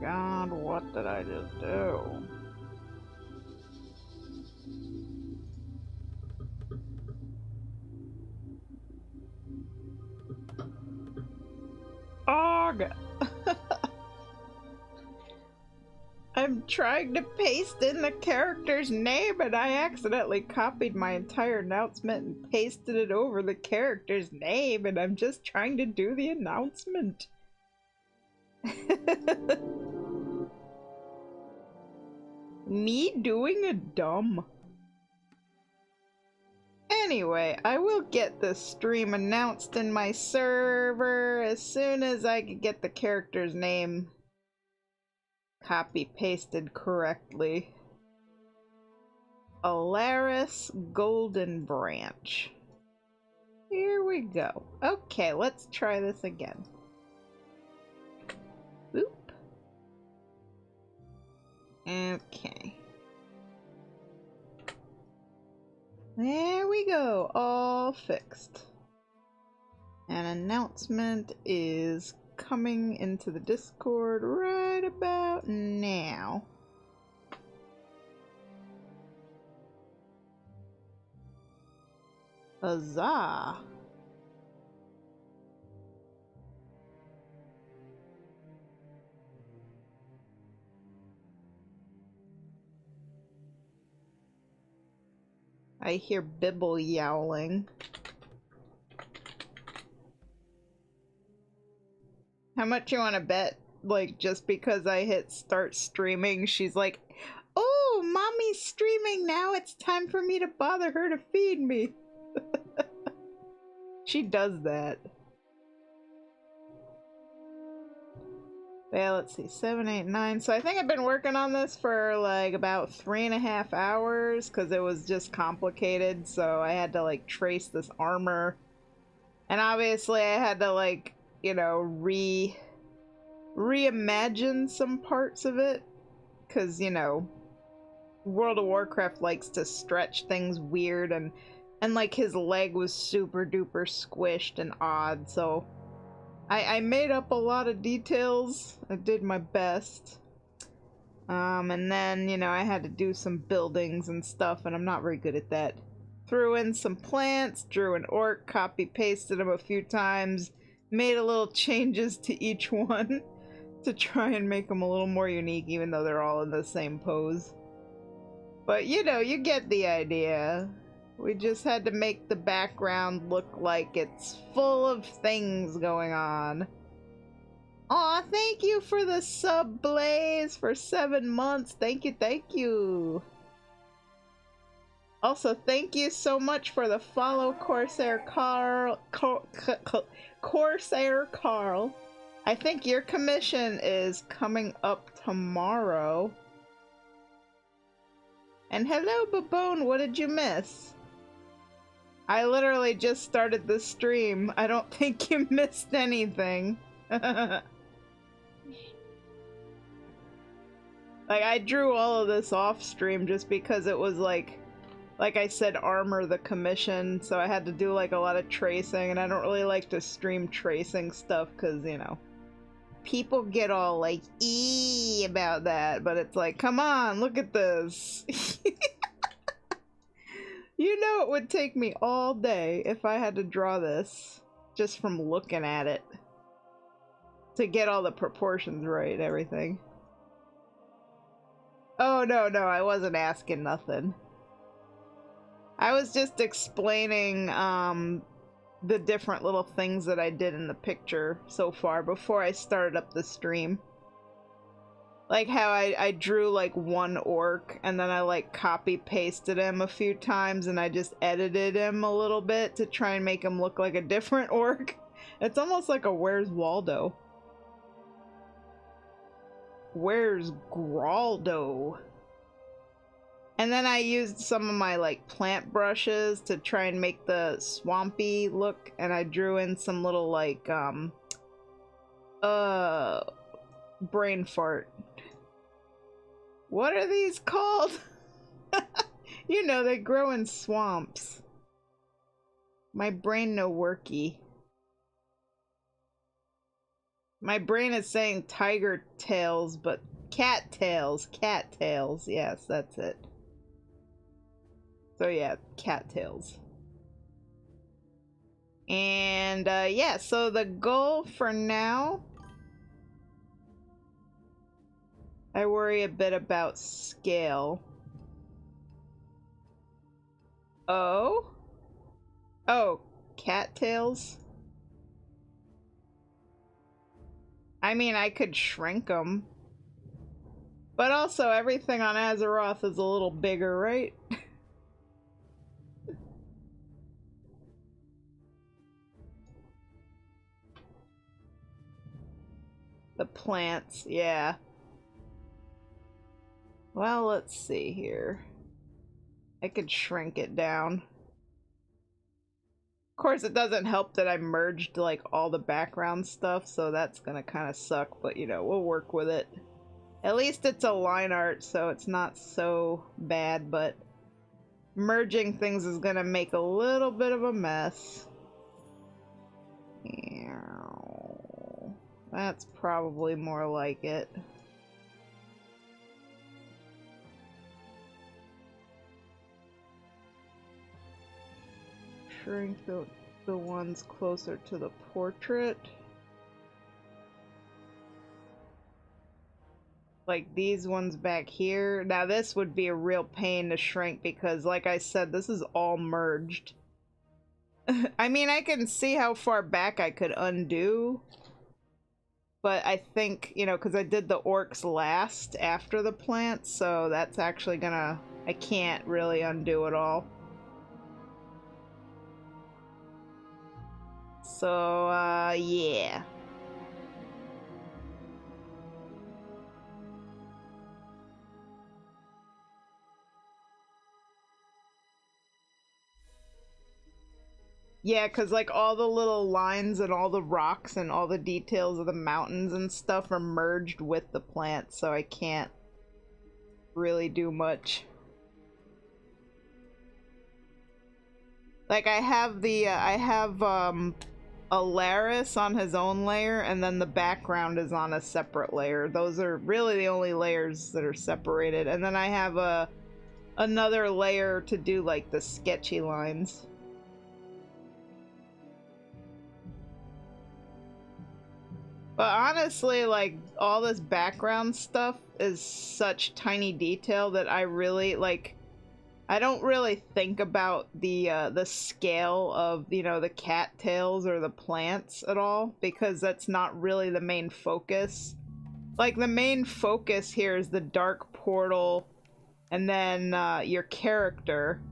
god, what did I just do? Oh god. I'm trying to paste in the character's name and I accidentally copied my entire announcement and pasted it over the character's name, and I'm just trying to do the announcement. Me doing a dumb. Anyway, I will get this stream announced in my server as soon as I can get the character's name copy pasted correctly. Alaris Goldenbranch. Here we go. Okay, let's try this again. Boop. Okay. There we go, all fixed. An announcement is coming into the Discord right about now. Huzzah! I hear Bibble yowling. How much you want to bet? Like, just because I hit start streaming, she's like, oh, mommy's streaming now. It's time for me to bother her to feed me. She does that. Yeah, let's see, 7, 8, 9. So I think I've been working on this for like about 3.5 hours because it was just complicated. So I had to like trace this armor. And obviously I had to like, you know, reimagine some parts of it. Because, you know, World of Warcraft likes to stretch things weird, and like his leg was super duper squished and odd, so I made up a lot of details. I did my best. And then, you know, I had to do some buildings and stuff, and I'm not very good at that. Threw in some plants, drew an orc, copy pasted them a few times, made a little changes to each one to try and make them a little more unique, even though they're all in the same pose. But, you know, you get the idea. We just had to make the background look like it's full of things going on. Aw, thank you for the sub, Blaze, for 7 months. Thank you, thank you. Also, thank you so much for the follow, Corsair Carl. Corsair Carl. I think your commission is coming up tomorrow. And hello, Babone, what did you miss? I literally just started the stream. I don't think you missed anything. Like, I drew all of this off stream just because it was like I said, armor the commission, so I had to do like a lot of tracing, and I don't really like to stream tracing stuff because, you know, people get all like about that, but it's like, come on, look at this. You know, it would take me all day if I had to draw this just from looking at it to get all the proportions right and everything. Oh, no, I wasn't asking nothing. I was just explaining the different little things that I did in the picture so far before I started up the stream. Like how I drew like one orc and then I like copy pasted him a few times and I just edited him a little bit to try and make him look like a different orc. It's almost like a Where's Waldo? Where's Graldo? And then I used some of my like plant brushes to try and make the swampy look, and I drew in some little like brain fart. What are these called? You know, they grow in swamps. My brain no worky. My brain is saying tiger tails, but cat tails. Cat tails. Yes, that's it. So yeah, cat tails. And yeah, so the goal for now, I worry a bit about scale. Oh? Oh, cattails? I mean, I could shrink them. But also, everything on Azeroth is a little bigger, right? The plants, yeah. Well, let's see here. I could shrink it down. Of course, it doesn't help that I merged, like, all the background stuff, so that's gonna kind of suck, but, you know, we'll work with it. At least it's a line art, so it's not so bad, but merging things is gonna make a little bit of a mess. That's probably more like it. Shrink the ones closer to the portrait. Like these ones back here. Now this would be a real pain to shrink because, like I said, this is all merged. I mean, I can see how far back I could undo. But I think, you know, because I did the orcs last after the plants, so that's actually gonna... I can't really undo it all. So, yeah. Yeah, because, like, all the little lines and all the rocks and all the details of the mountains and stuff are merged with the plants, so I can't really do much. Like, I have the, Alaris on his own layer, and then the background is on a separate layer. Those are really the only layers that are separated. And then I have another layer to do, like, the sketchy lines. But honestly, like, all this background stuff is such tiny detail that I really, like, I don't really think about the scale of, you know, the cattails or the plants at all, because that's not really the main focus. Like, the main focus here is the dark portal, and then your character.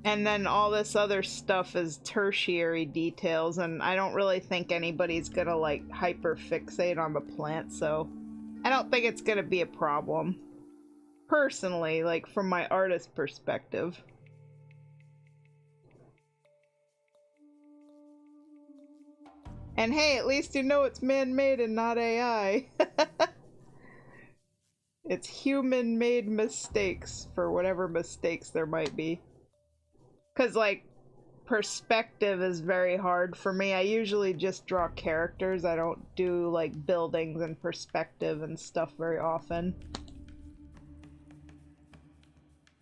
And then all this other stuff is tertiary details, and I don't really think anybody's gonna, like, hyper fixate on the plant, so I don't think it's gonna be a problem. Personally, like, from my artist perspective. And hey, at least you know it's man-made and not AI. It's human-made mistakes, for whatever mistakes there might be. Because, like, perspective is very hard for me. I usually just draw characters. I don't do, like, buildings and perspective and stuff very often.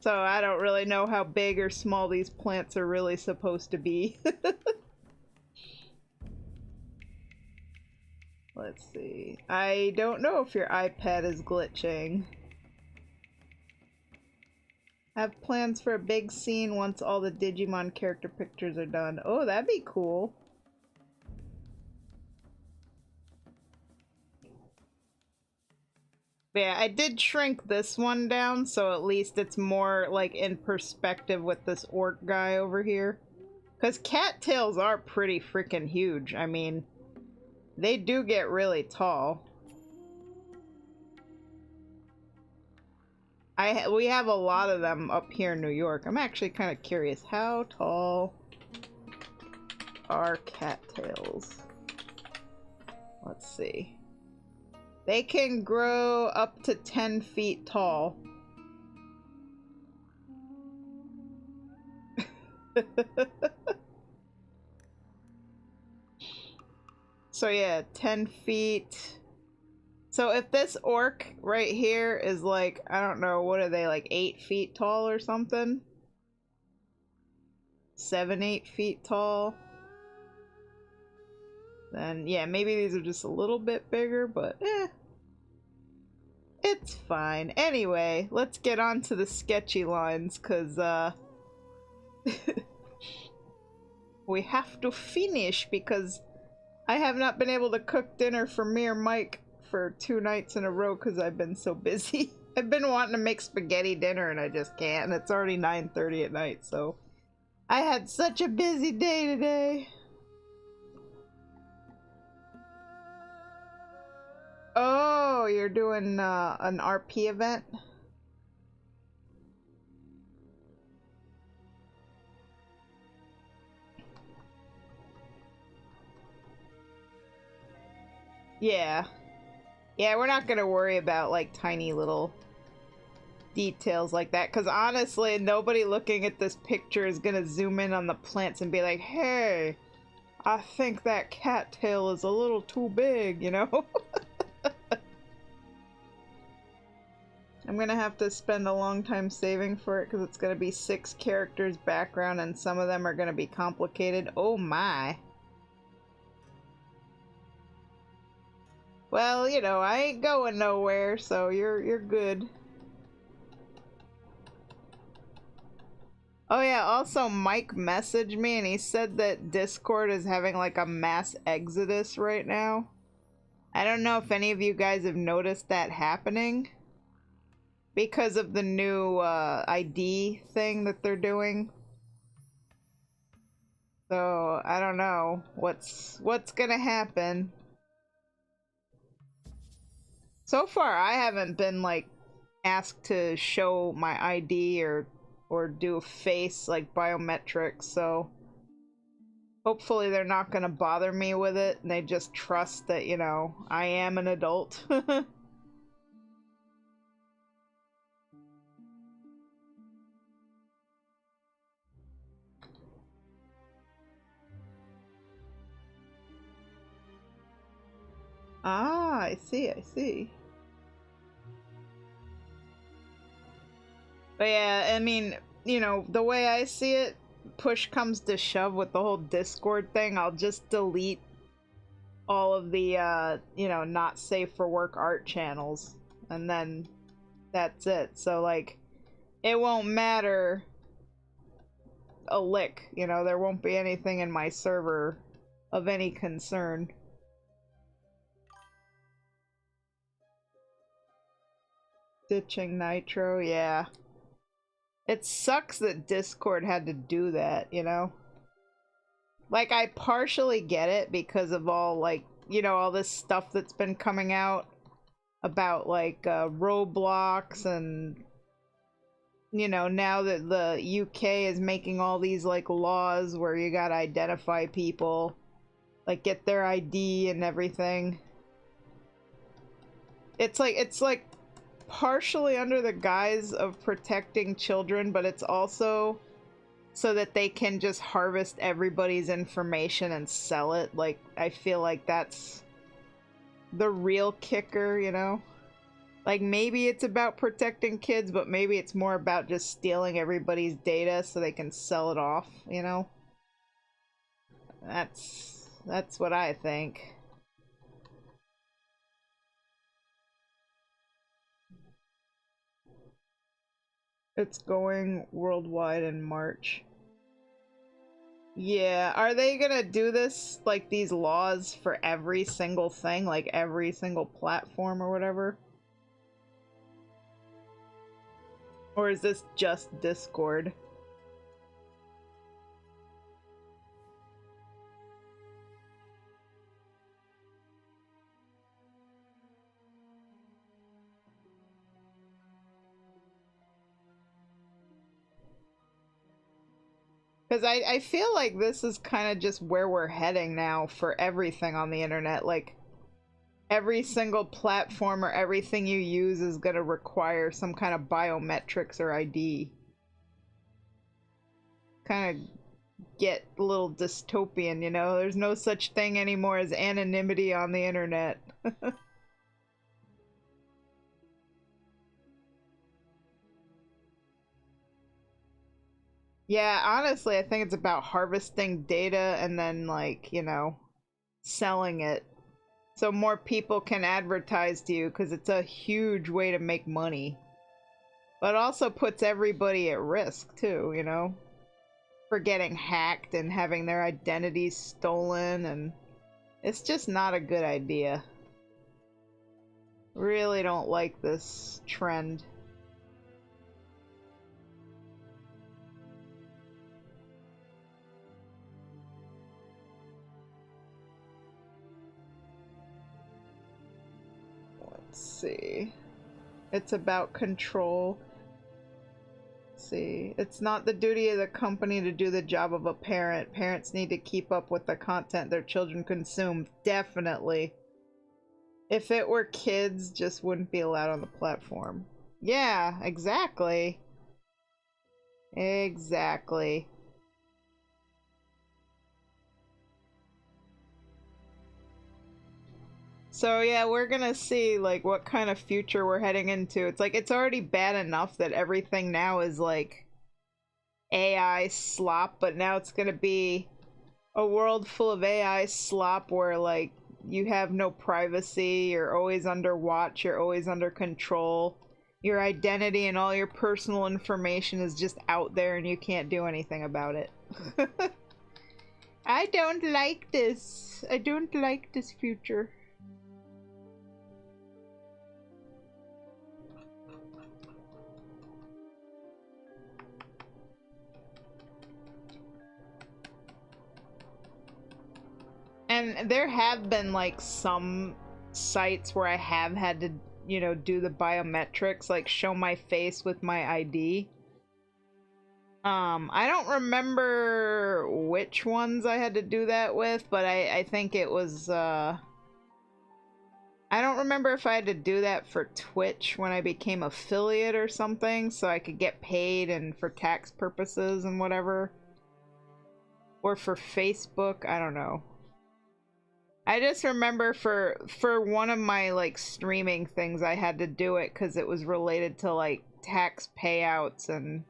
So I don't really know how big or small these plants are really supposed to be. Let's see. I don't know if your iPad is glitching. Have plans for a big scene once all the Digimon character pictures are done. Oh, that'd be cool. But yeah, I did shrink this one down, so at least it's more, like, in perspective with this orc guy over here. Because cattails are pretty freaking huge. I mean, they do get really tall. We have a lot of them up here in New York. I'm actually kind of curious. How tall are cattails? Let's see. They can grow up to 10 feet tall. So yeah, 10 feet. So if this orc right here is like, I don't know, what are they, like 8 feet tall or something? 7, 8 feet tall. Then yeah, maybe these are just a little bit bigger, but it's fine. Anyway, let's get on to the sketchy lines, cause we have to finish, because I have not been able to cook dinner for me or Mike for 2 nights in a row because I've been so busy. I've been wanting to make spaghetti dinner and I just can't, and it's already 9:30 at night, so I had such a busy day today. Oh, you're doing an RP event? Yeah. Yeah, we're not gonna worry about like tiny little details like that, because honestly, nobody looking at this picture is gonna zoom in on the plants and be like, hey, I think that cattail is a little too big, you know? I'm gonna have to spend a long time saving for it, because it's gonna be 6 characters background, and some of them are gonna be complicated. Oh my. Well, you know, I ain't going nowhere, so you're good. Oh yeah, also Mike messaged me and he said that Discord is having like a mass exodus right now. I don't know if any of you guys have noticed that happening because of the new ID thing that they're doing. So I don't know what's gonna happen. So far I haven't been like asked to show my ID or do a face like biometrics, so hopefully they're not gonna bother me with it and they just trust that, you know, I am an adult. Ah, I see, I see. But yeah, I mean, you know, the way I see it, push comes to shove with the whole Discord thing, I'll just delete all of the, you know, not safe for work art channels, and then that's it. So, like, it won't matter a lick, you know, there won't be anything in my server of any concern. Ditching Nitro, yeah. It sucks that Discord had to do that, you know? Like, I partially get it because of all, like, you know, all this stuff that's been coming out about, like, Roblox, and, you know, now that the UK is making all these, like, laws where you gotta identify people, like, get their ID and everything. It's like partially under the guise of protecting children, but it's also so that they can just harvest everybody's information and sell it. Like, I feel like that's the real kicker, you know? Like, maybe it's about protecting kids, but maybe it's more about just stealing everybody's data so they can sell it off, you know? That's what I think. It's going worldwide in March. Yeah, are they gonna do this, like, these laws for every single thing, like every single platform or whatever? Or is this just Discord? Because I feel like this is kind of just where we're heading now for everything on the internet. Like, every single platform or everything you use is going to require some kind of biometrics or ID. Kind of get a little dystopian, you know? There's no such thing anymore as anonymity on the internet. Yeah, honestly, I think it's about harvesting data and then, like, you know, selling it so more people can advertise to you, because it's a huge way to make money. But also puts everybody at risk, too, you know? For getting hacked and having their identities stolen, and it's just not a good idea. Really don't like this trend. Let's see. It's about control. Let's see. It's not the duty of the company to do the job of a parent. Parents need to keep up with the content their children consume. Definitely. If it were kids, just wouldn't be allowed on the platform. Yeah, exactly. Exactly. So yeah, we're gonna see like what kind of future we're heading into. It's like it's already bad enough that everything now is like AI slop, but now it's gonna be a world full of AI slop where like you have no privacy, you're always under watch, you're always under control. Your identity and all your personal information is just out there and you can't do anything about it. I don't like this. I don't like this future. And there have been like some sites where I have had to, you know, do the biometrics, like show my face with my ID. I don't remember which ones I had to do that with, but I think it was, I don't remember if I had to do that for Twitch when I became affiliate or something, so I could get paid and for tax purposes and whatever. Or for Facebook, I don't know. I just remember for one of my like streaming things I had to do it because it was related to like tax payouts and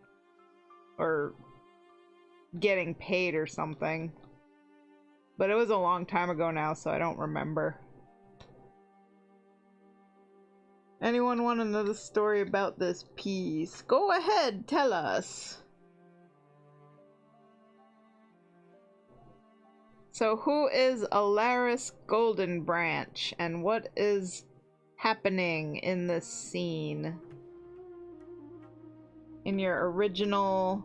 or getting paid or something. But it was a long time ago now, so I don't remember. Anyone want another story about this piece? Go ahead, tell us. So who is Alaris Goldenbranch and what is happening in this scene? In your original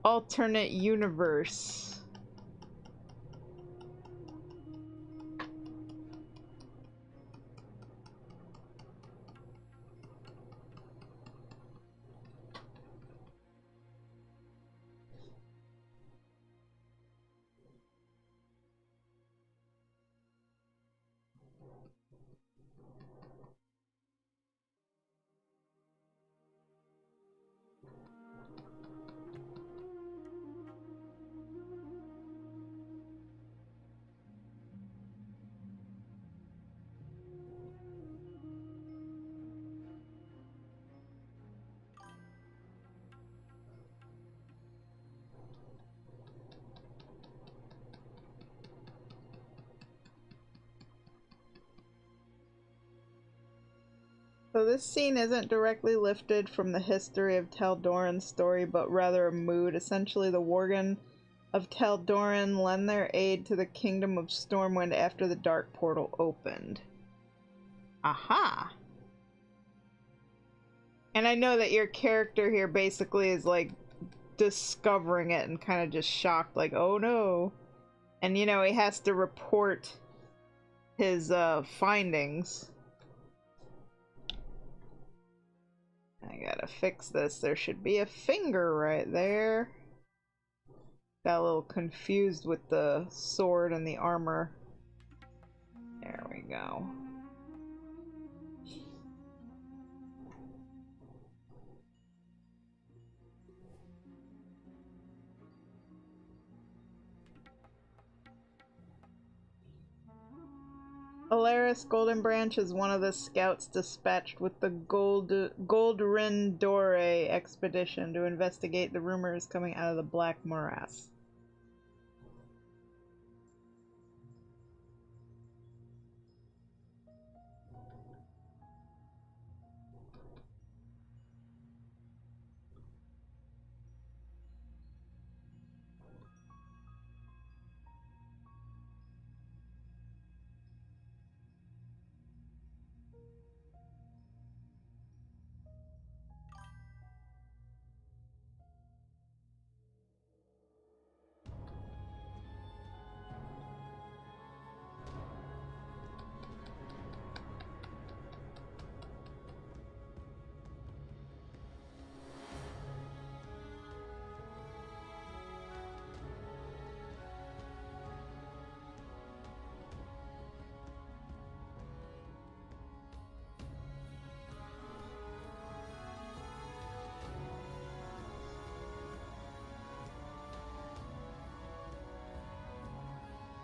alternate universe. So this scene isn't directly lifted from the history of Tal'Doran's story, but rather a mood. Essentially, the Worgen of Tal'Doran lend their aid to the Kingdom of Stormwind after the Dark Portal opened. Aha! And I know that your character here basically is like discovering it and kind of just shocked, like, oh no. And you know, he has to report his findings. I gotta fix this. There should be a finger right there. Got a little confused with the sword and the armor. There we go. Alaris Goldenbranch is one of the scouts dispatched with the Goldrindore expedition to investigate the rumors coming out of the Black Morass.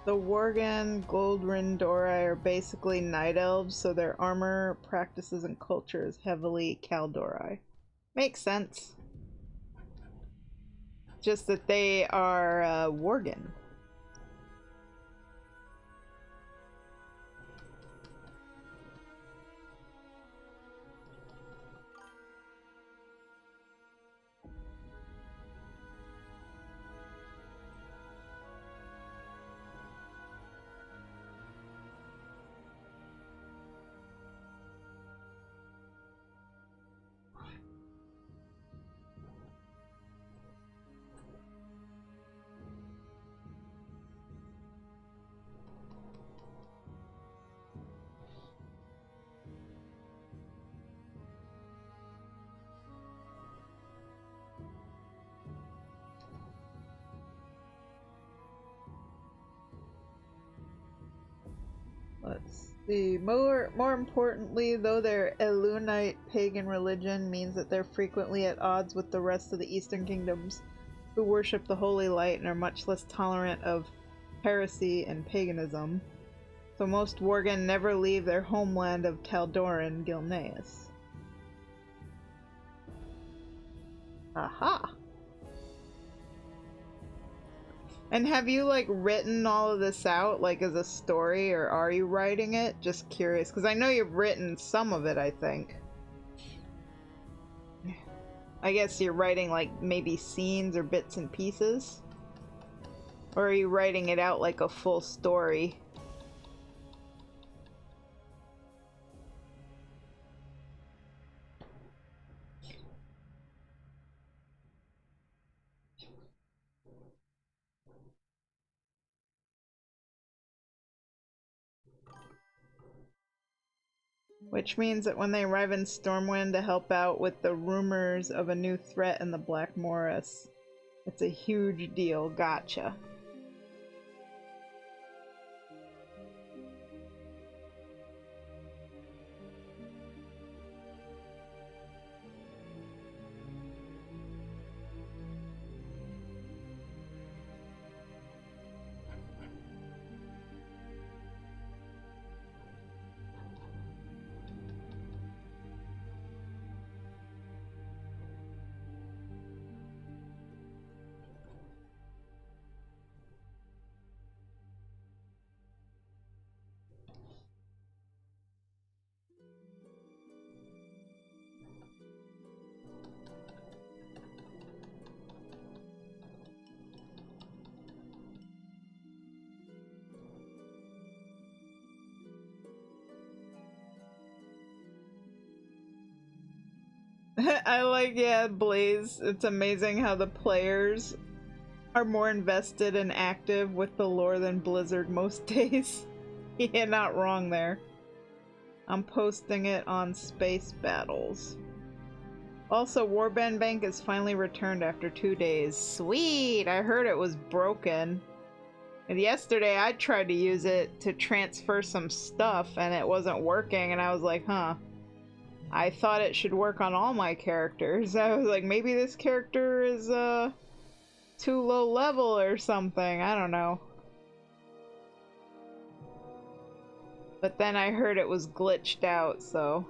The Worgen Goldrindori are basically night elves, so their armor, practices, and culture is heavily Kaldori. Makes sense. Just that they are Worgen. Let's see. More importantly, though their Elunite pagan religion means that they're frequently at odds with the rest of the Eastern Kingdoms, who worship the Holy Light and are much less tolerant of heresy and paganism. So most Worgen never leave their homeland of Taldoran Gilneas. Aha! And have you, like, written all of this out, like, as a story, or are you writing it? Just curious, because I know you've written some of it, I think. I guess you're writing, like, maybe scenes or bits and pieces? Or are you writing it out like a full story? Which means that when they arrive in Stormwind to help out with the rumors of a new threat in the Black Morass, it's a huge deal. Gotcha. I like, yeah, Blaze. It's amazing how the players are more invested and active with the lore than Blizzard most days. Yeah, not wrong there. I'm posting it on Space Battles. Also, Warband Bank is finally returned after 2 days. Sweet! I heard it was broken. And yesterday I tried to use it to transfer some stuff and it wasn't working, and I was like, huh. I thought it should work on all my characters. I was like, maybe this character is too low level or something. I don't know. But then I heard it was glitched out, so...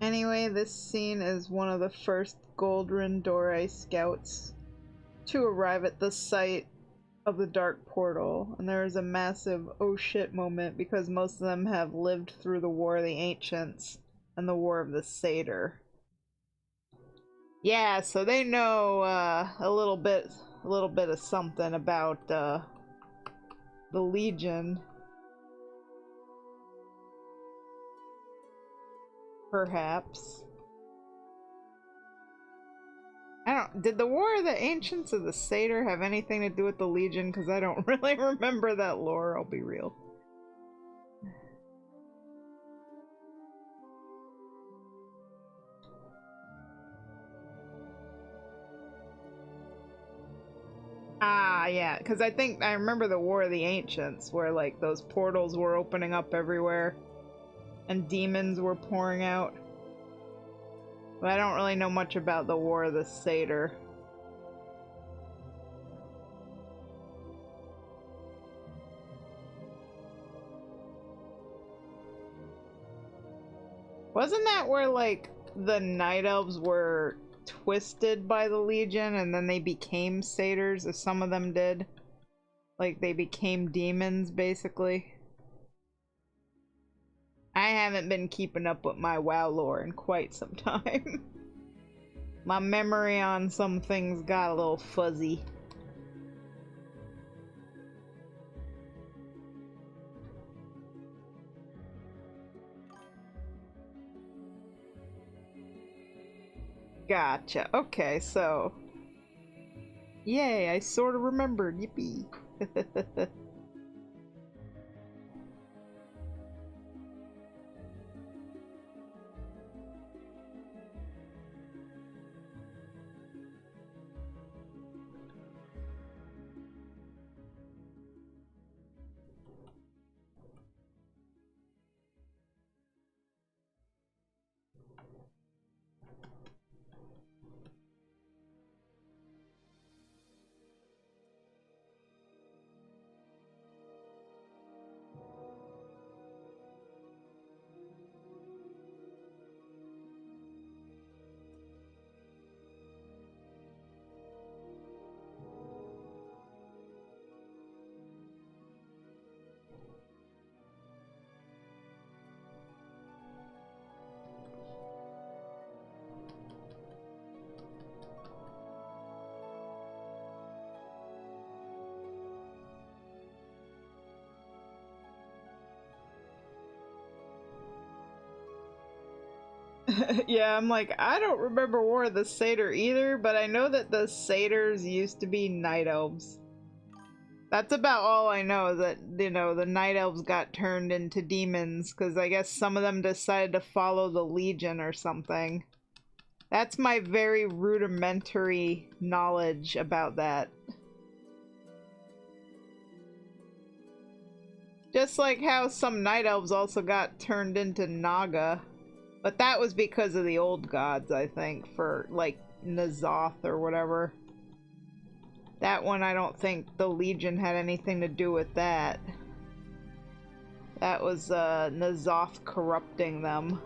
Anyway, this scene is one of the first Goldenbranch scouts to arrive at the site of the Dark Portal, and there is a massive oh shit moment because most of them have lived through the War of the Ancients and the War of the Satyr. Yeah, so they know a little bit of something about the Legion. Perhaps. I don't. Did the War of the Ancients of the Satyr have anything to do with the Legion? Because I don't really remember that lore, I'll be real. Ah, yeah, because I remember the War of the Ancients, where, like, those portals were opening up everywhere, and demons were pouring out. But I don't really know much about the War of the Satyr. Wasn't that where, like, the Night Elves were twisted by the Legion and then they became satyrs, as some of them did? Like, they became demons, basically? I haven't been keeping up with my WoW lore in quite some time. My memory on some things got a little fuzzy. Gotcha. Okay, so... Yay, I sort of remembered. Yippee. Yeah, I'm like, I don't remember War of the Satyr either, but I know that the satyrs used to be night elves. That's about all I know, that, you know, the night elves got turned into demons, because I guess some of them decided to follow the Legion or something. That's my very rudimentary knowledge about that. Just like how some night elves also got turned into Naga. But that was because of the old gods, I think, for, like, N'Zoth or whatever. That one, I don't think the Legion had anything to do with that. That was, N'Zoth corrupting them.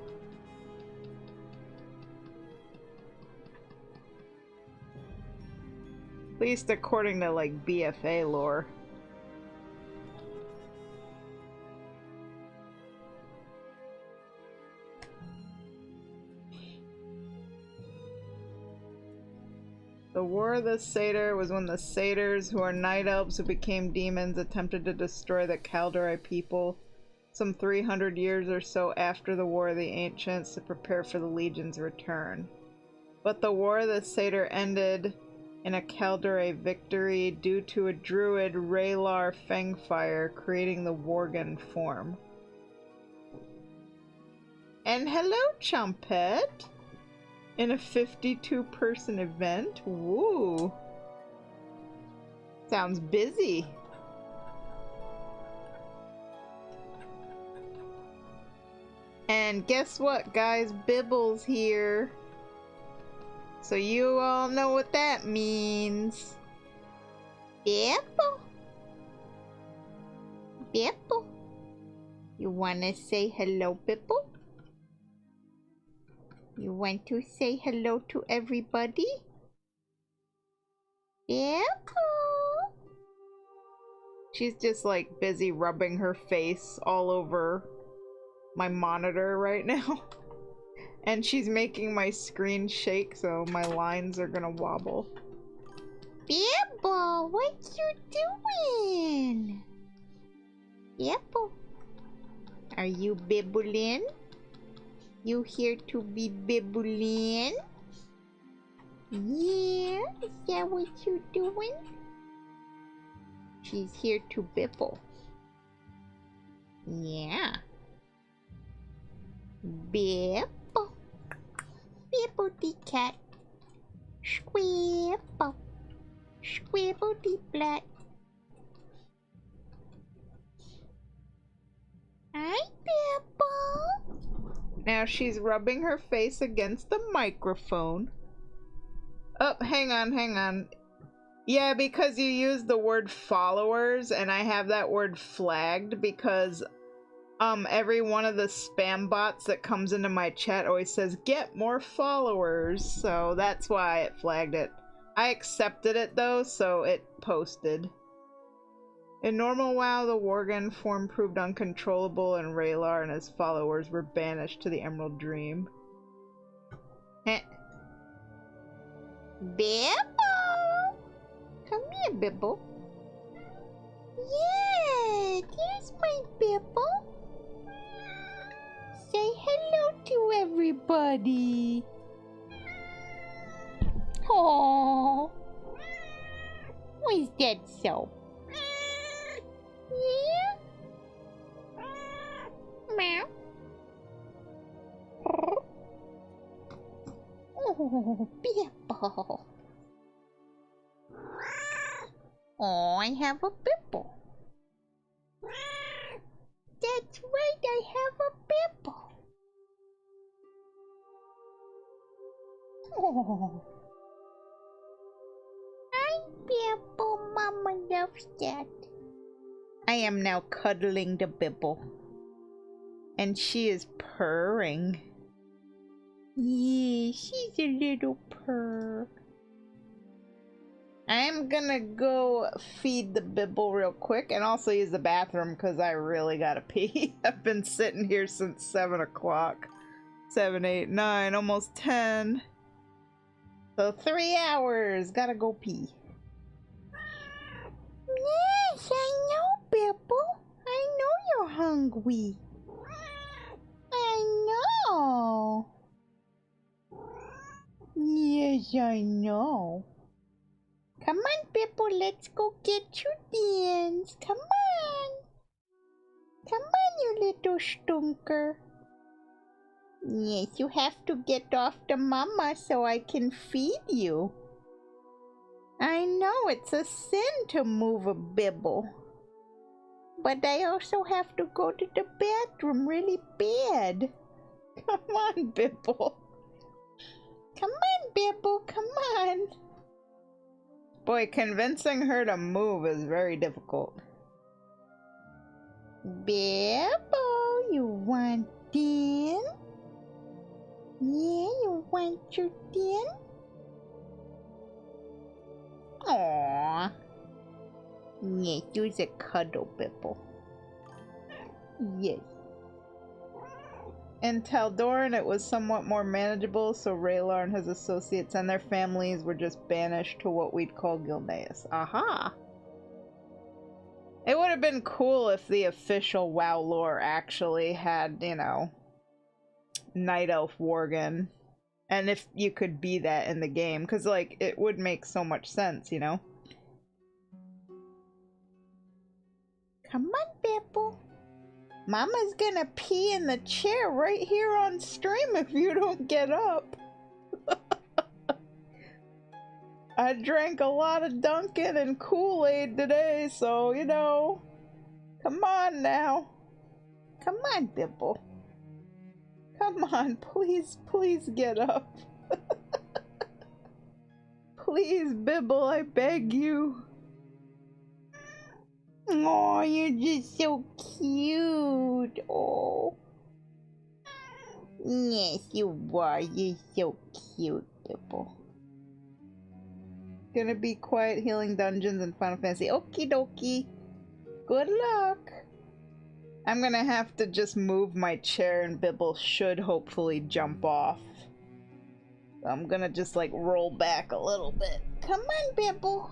At least according to, like, BFA lore. The War of the Satyr was when the Satyrs, who are night elves who became demons, attempted to destroy the Kaldorei people some 300 years or so after the War of the Ancients to prepare for the Legion's return. But the War of the Satyr ended in a Kaldorei victory due to a druid, Raylar Fangfire, creating the Worgen form. And hello, Chompette! In a 52-person event? Woo! Sounds busy. And guess what, guys? Bibble's here. So you all know what that means. Bibble. Bibble. You wanna say hello, Bibble? You want to say hello to everybody? Bibble. She's just like busy rubbing her face all over my monitor right now. And she's making my screen shake, so my lines are gonna wobble. Bibble, what you doing? Bibble, are you bibbling? You here to be bibbling? Yeah, is that what you doing? She's here to bibble. Yeah. Bibble. Bibble the cat. Squibble. Squibble the blat. Hi, Bibble. Now she's rubbing her face against the microphone. Oh, hang on. Yeah, because you used the word followers, and I have that word flagged because every one of the spam bots that comes into my chat always says, get more followers, so that's why it flagged it. I accepted it though, so it posted. In normal WoW, the Worgen form proved uncontrollable, and Raylar and his followers were banished to the Emerald Dream. Heh. Bibble! Come here, Bibble. Yeah, there's my Bibble. Say hello to everybody. Oh, was that so? Yeah? Meow. Oh, Bibble. Oh, I have a Bibble. That's right, I have a Bibble. Oh. Hi, Bibble. Mama loves that. I am now cuddling the Bibble. And she is purring. Yeah, she's a little purr. I'm gonna go feed the Bibble real quick and also use the bathroom because I really gotta pee. I've been sitting here since 7 o'clock. 7, 8, 9, almost 10. So 3 hours. Gotta go pee. Yes, I know, Bibble. I know you're hungry. I know. Yes, I know. Come on, Bibble, let's go get you dance. Come on. Come on, you little stunker. Yes, you have to get off the mama so I can feed you. I know it's a sin to move a Bibble. But I also have to go to the bathroom really bad. Come on, Bibble. Come on, Bibble, come on. Boy, convincing her to move is very difficult. Bibble, you want in? Yeah, you want your din? Aww. Yes, use a cuddle, Bibble. Yes. In Taldoran, it was somewhat more manageable, so Raylar and his associates and their families were just banished to what we'd call Gilneas. Aha! It would have been cool if the official WoW lore actually had, you know, Night Elf Worgen. And if you could be that in the game, because, like, it would make so much sense, you know? Come on, Bibble. Mama's gonna pee in the chair right here on stream if you don't get up. I drank a lot of Dunkin' and Kool-Aid today, so, you know. Come on now. Come on, Bibble. Come on, please, please get up. Please, Bibble, I beg you. Oh, you're just so cute. Oh. Yes, you are. You're so cute, Bibble. Gonna be quiet healing dungeons in Final Fantasy. Okie dokie. Good luck. I'm gonna have to just move my chair and Bibble should hopefully jump off. I'm gonna just like roll back a little bit. Come on, Bibble.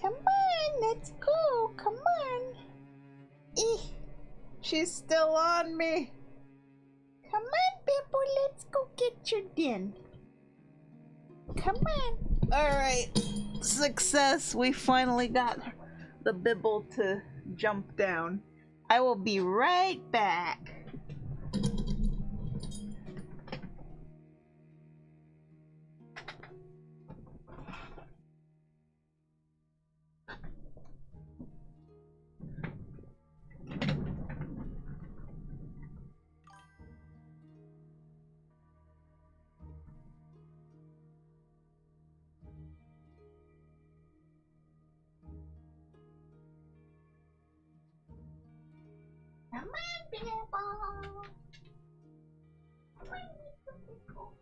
Come on, let's go. Come on. Eeh. She's still on me. Come on, Bibble, let's go get your din. Come on. Alright. Success. We finally got the Bibble to jump down. I will be right back. Come on, Bibble. Come on, Bibble.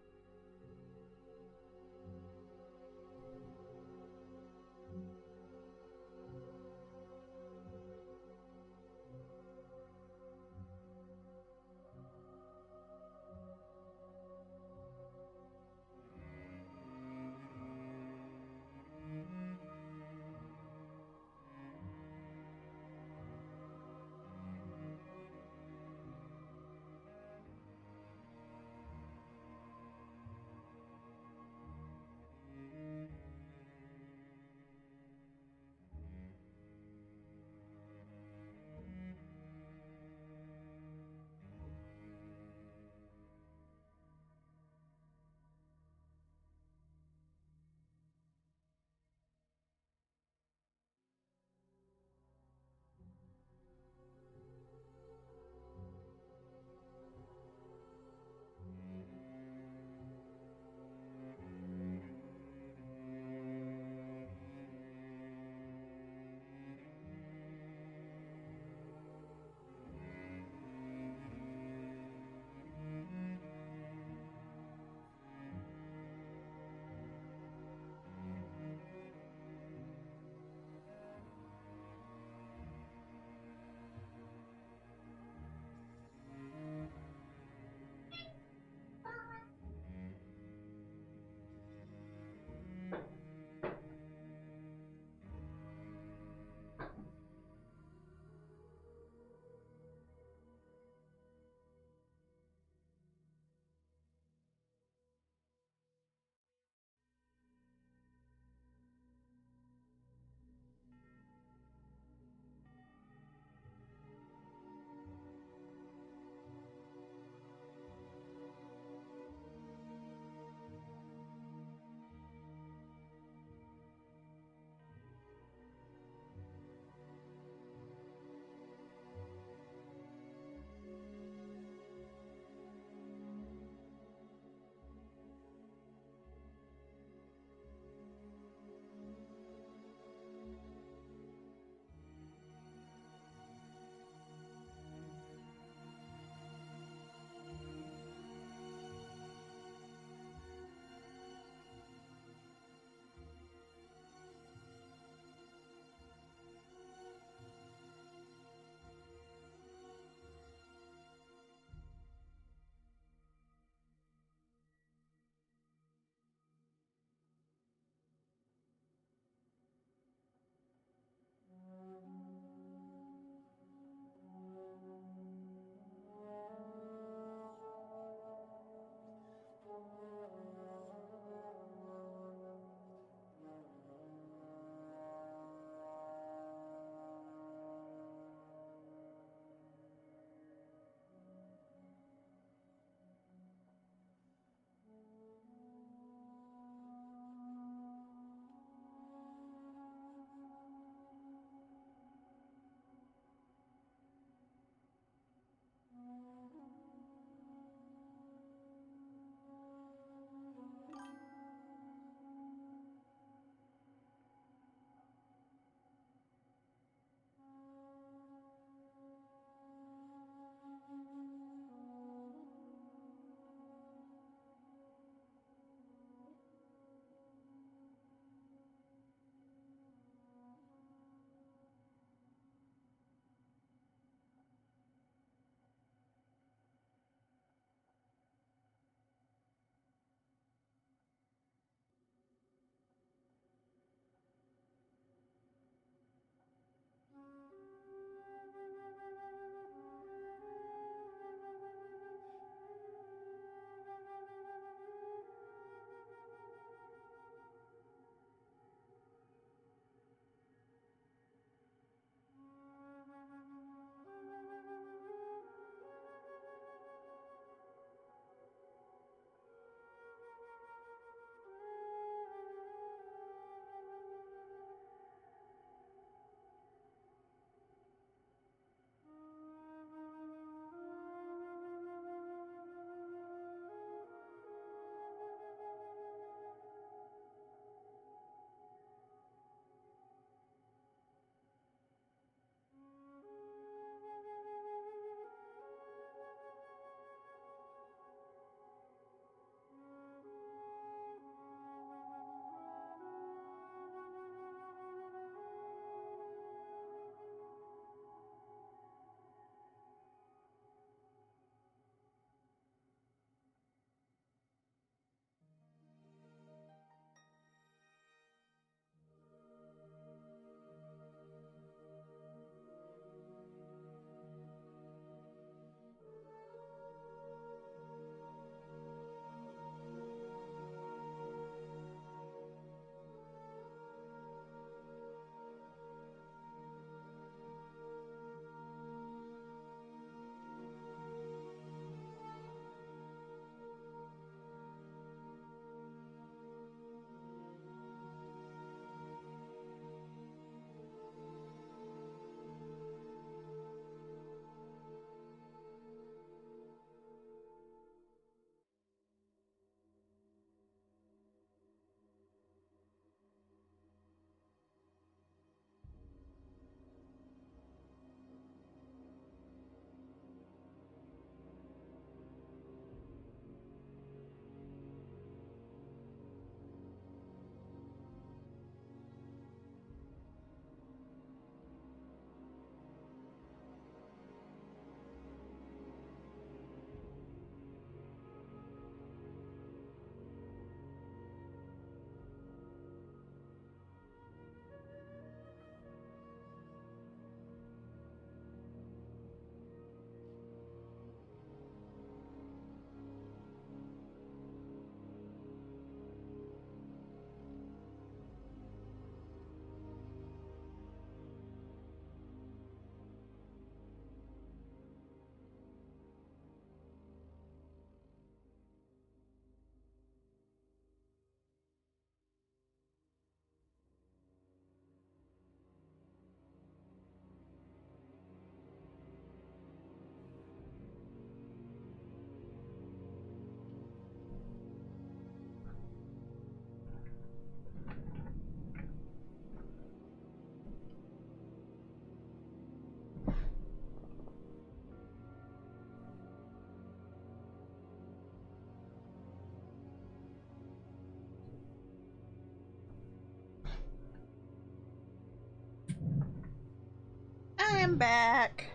am back.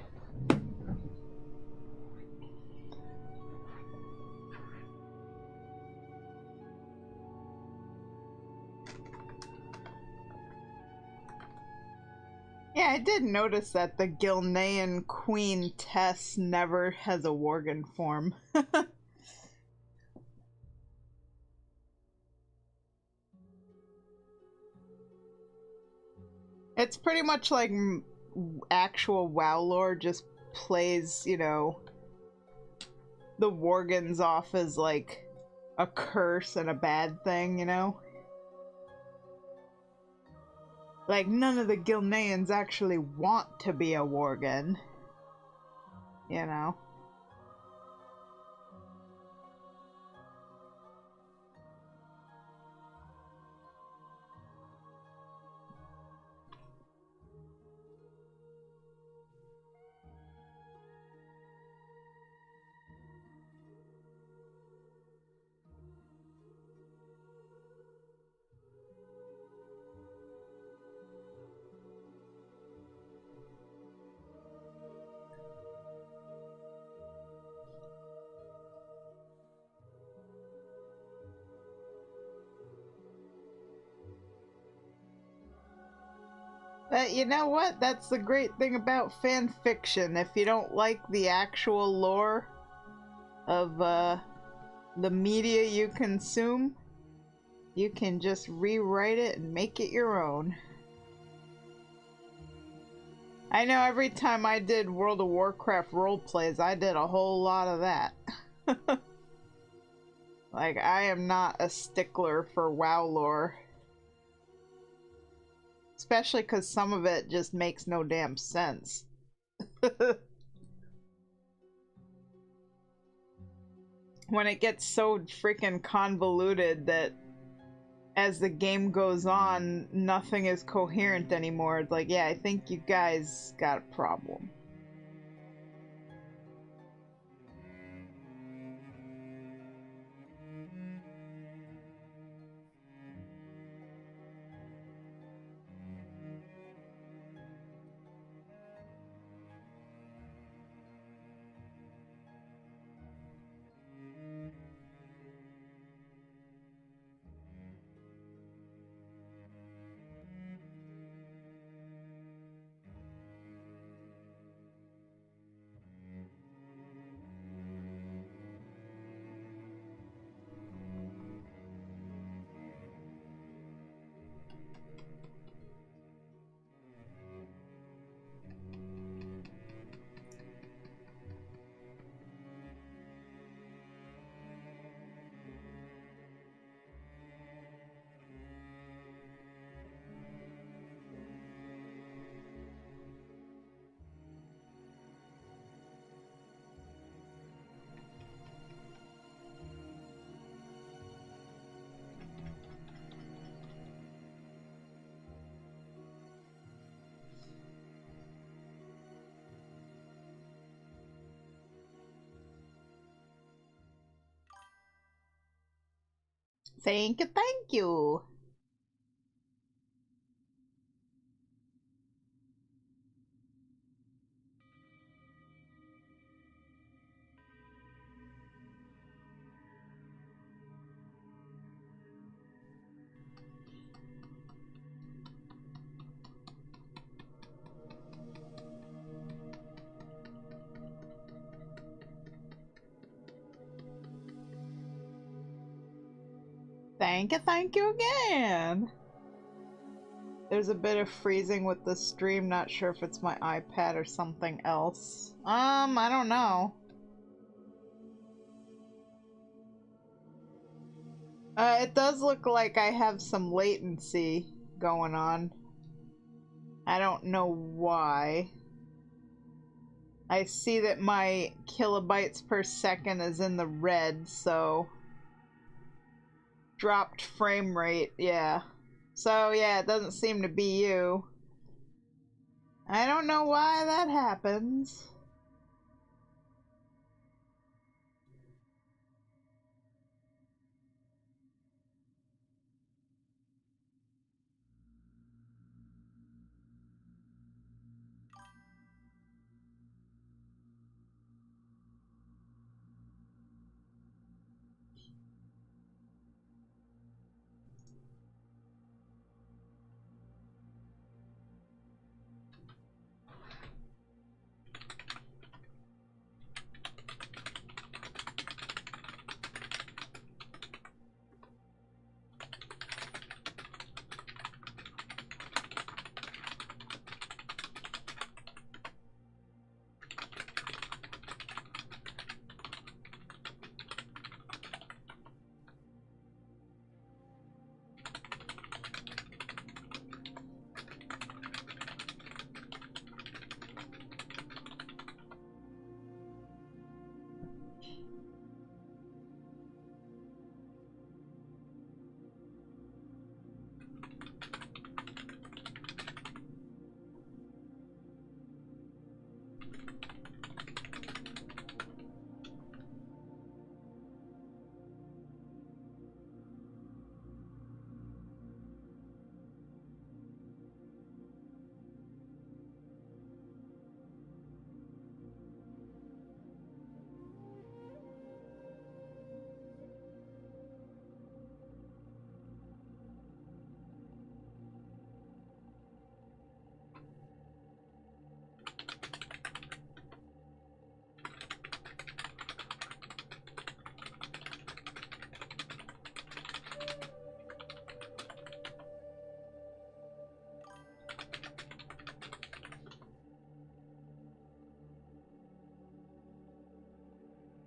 Yeah, I did notice that the Gilnean Queen Tess never has a Worgen form. It's pretty much like actual WoW lore, just plays, you know, the Worgens off as like a curse and a bad thing, you know? Like, none of the Gilneans actually want to be a Worgen, you know? But you know what? That's the great thing about fan fiction. If you don't like the actual lore of the media you consume, you can just rewrite it and make it your own. I know every time I did World of Warcraft roleplays, I did a whole lot of that. Like, I am not a stickler for WoW lore. Especially because some of it just makes no damn sense. When it gets so freaking convoluted that as the game goes on, nothing is coherent anymore. It's like, yeah, I think you guys got a problem. Thank you, thank you. Thank you again. There's a bit of freezing with the stream, not sure if it's my iPad or something else. I don't know. It does look like I have some latency going on. I don't know why. I see that my kilobytes per second is in the red, so... Dropped frame rate, yeah. So, yeah, it doesn't seem to be you. I don't know why that happens.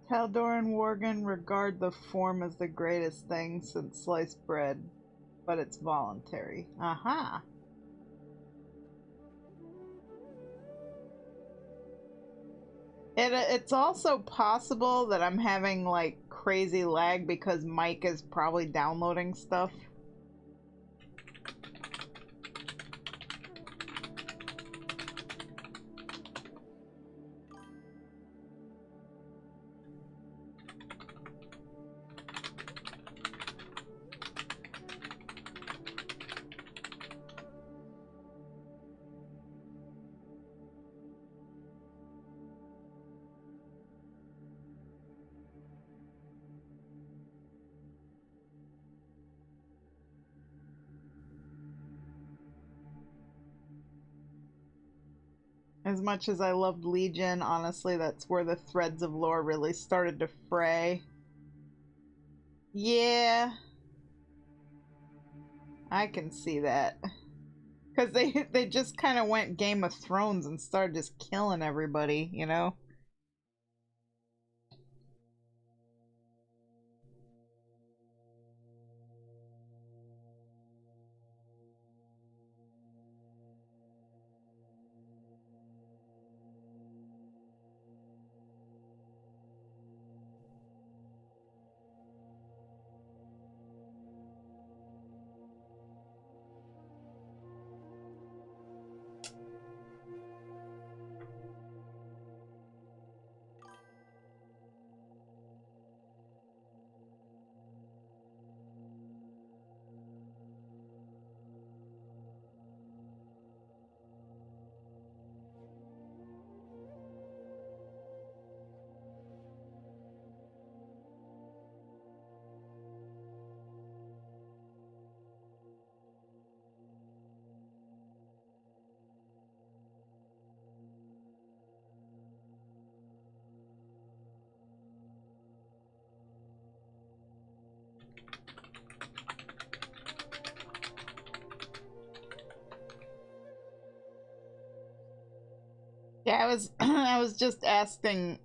Taldor and Worgen regard the form as the greatest thing since sliced bread, but it's voluntary. Aha! It's also possible that I'm having, like, crazy lag because Mike is probably downloading stuff. As much as I loved Legion, honestly, that's where the threads of lore really started to fray. Yeah, I can see that. Because they just kind of went Game of Thrones and started just killing everybody, you know? Yeah, I was I was just asking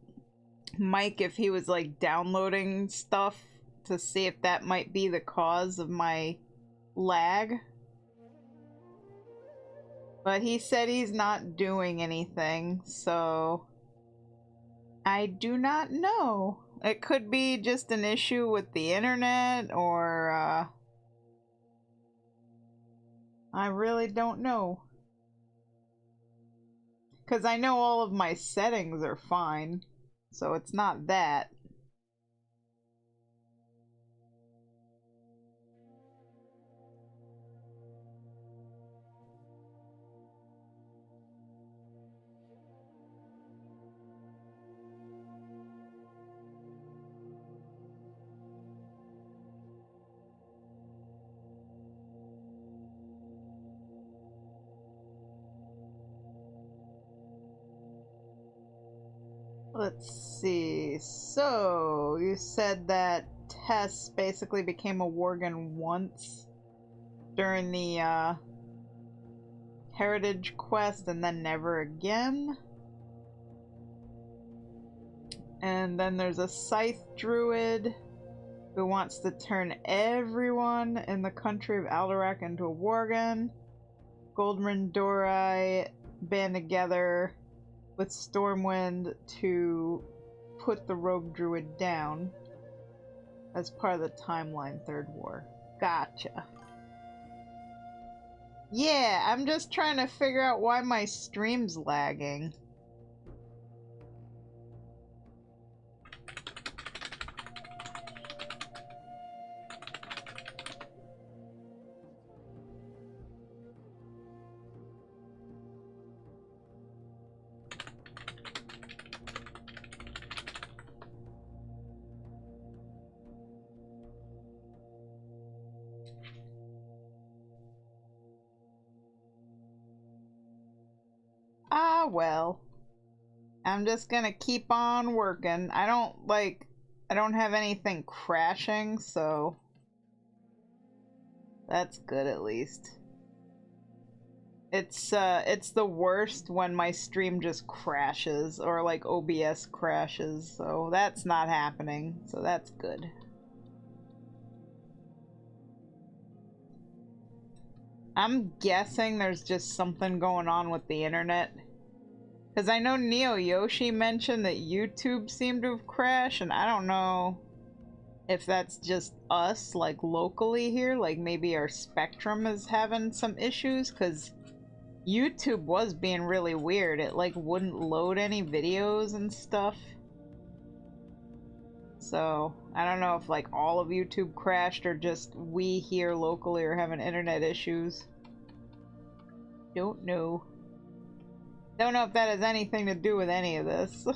Mike if he was like downloading stuff to see if that might be the cause of my lag. But he said he's not doing anything, so I do not know. It could be just an issue with the internet, or I really don't know. Because I know all of my settings are fine, so it's not that. Let's see. So, you said that Tess basically became a Worgen once during the Heritage quest and then never again. And then there's a Scythe Druid who wants to turn everyone in the country of Alderac into a Worgen. Goldenbranch band together with Stormwind to put the Rogue Druid down as part of the Timeline Third War. Gotcha. Yeah, I'm just trying to figure out why my stream's lagging. Ah, well. I'm just gonna keep on working. I don't have anything crashing, so that's good at least. It's the worst when my stream just crashes or like OBS crashes, so that's not happening, so that's good. I'm guessing there's just something going on with the internet. Because I know Neo Yoshi mentioned that YouTube seemed to have crashed, and I don't know if that's just us, like, locally here. Like, maybe our Spectrum is having some issues, because YouTube was being really weird. It, like, wouldn't load any videos and stuff. So, I don't know if, like, all of YouTube crashed, or just we here locally are having internet issues. Don't know. Don't know if that has anything to do with any of this.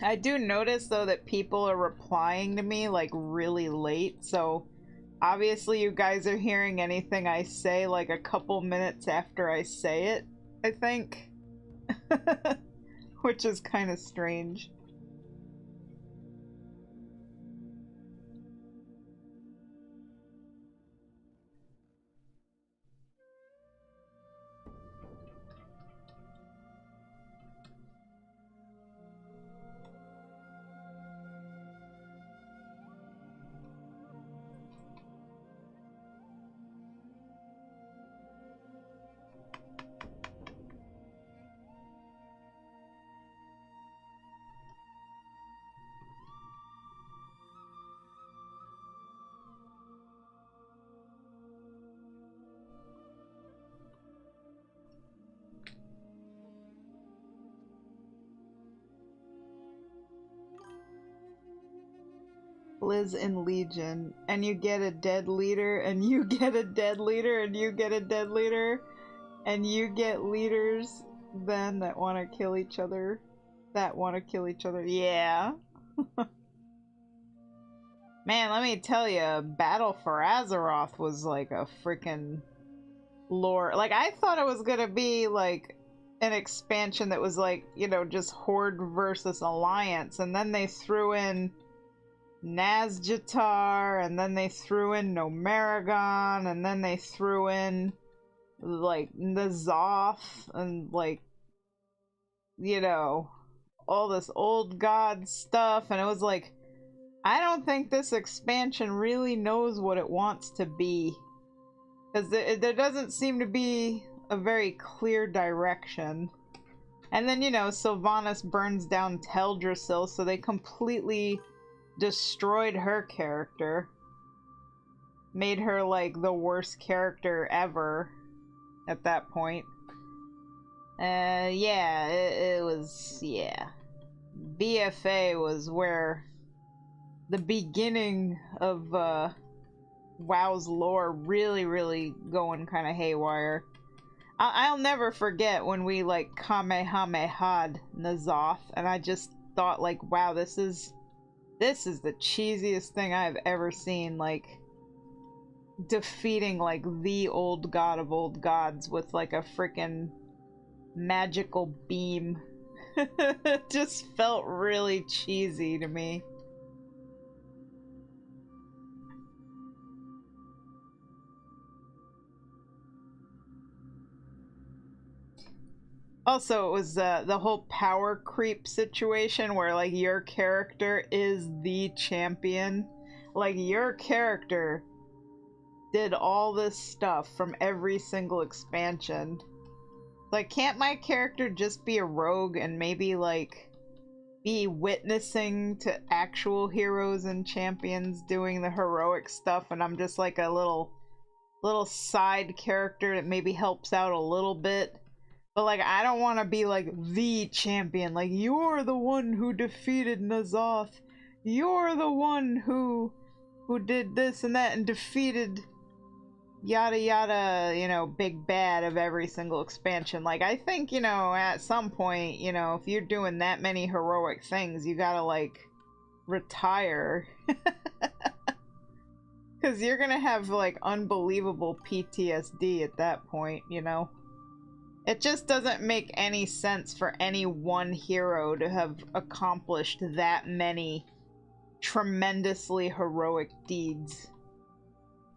I do notice, though, that people are replying to me, like, really late, so obviously you guys are hearing anything I say, like, a couple minutes after I say it, I think. Which is kind of strange. Liz in Legion, and you get a dead leader, and you get a dead leader, and you get a dead leader, and you get leaders then that want to kill each other. Yeah. Man, let me tell you, Battle for Azeroth was like a freaking lore. Like, I thought it was gonna be like an expansion that was like, you know, just Horde versus Alliance, and then they threw in Nazjatar, and then they threw in Nomeragon, and then they threw in like N'Zoth, and like, you know, all this old god stuff, and it was like, I don't think this expansion really knows what it wants to be, because there doesn't seem to be a very clear direction. And then, you know, Sylvanas burns down Teldrassil, so they completely destroyed her character. Made her, like, the worst character ever at that point. Yeah, it was, yeah. BFA was where the beginning of, WoW's lore really going kind of haywire. I'll never forget when we, like, Kamehameha'd N'Zoth, and I just thought, like, wow, this is the cheesiest thing I've ever seen, like, defeating, like, the old god of old gods with, like, a freaking magical beam. It just felt really cheesy to me. Also, it was the whole power creep situation where, like, your character is the champion. Like, your character did all this stuff from every single expansion. Like, can't my character just be a rogue and maybe, like, be witnessing to actual heroes and champions doing the heroic stuff, and I'm just like a little side character that maybe helps out a little bit? But, like, I don't want to be, like, the champion. Like, you're the one who defeated N'Zoth. You're the one who did this and that and defeated yada yada, you know, big bad of every single expansion. Like, I think, you know, at some point, you know, if you're doing that many heroic things, you gotta, like, retire. Because you're gonna have, like, unbelievable PTSD at that point, you know? It just doesn't make any sense for any one hero to have accomplished that many tremendously heroic deeds.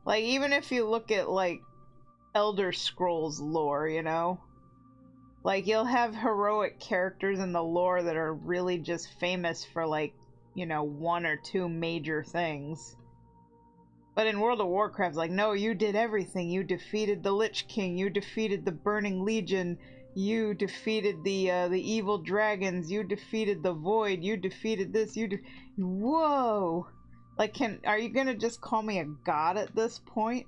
Like, even if you look at, like, Elder Scrolls lore, you know? Like, you'll have heroic characters in the lore that are really just famous for, like, you know, one or two major things. But in World of Warcraft, like, no, you did everything. You defeated the Lich King, you defeated the Burning Legion, you defeated the evil dragons, you defeated the Void, you defeated this, Whoa! Like, are you gonna just call me a god at this point?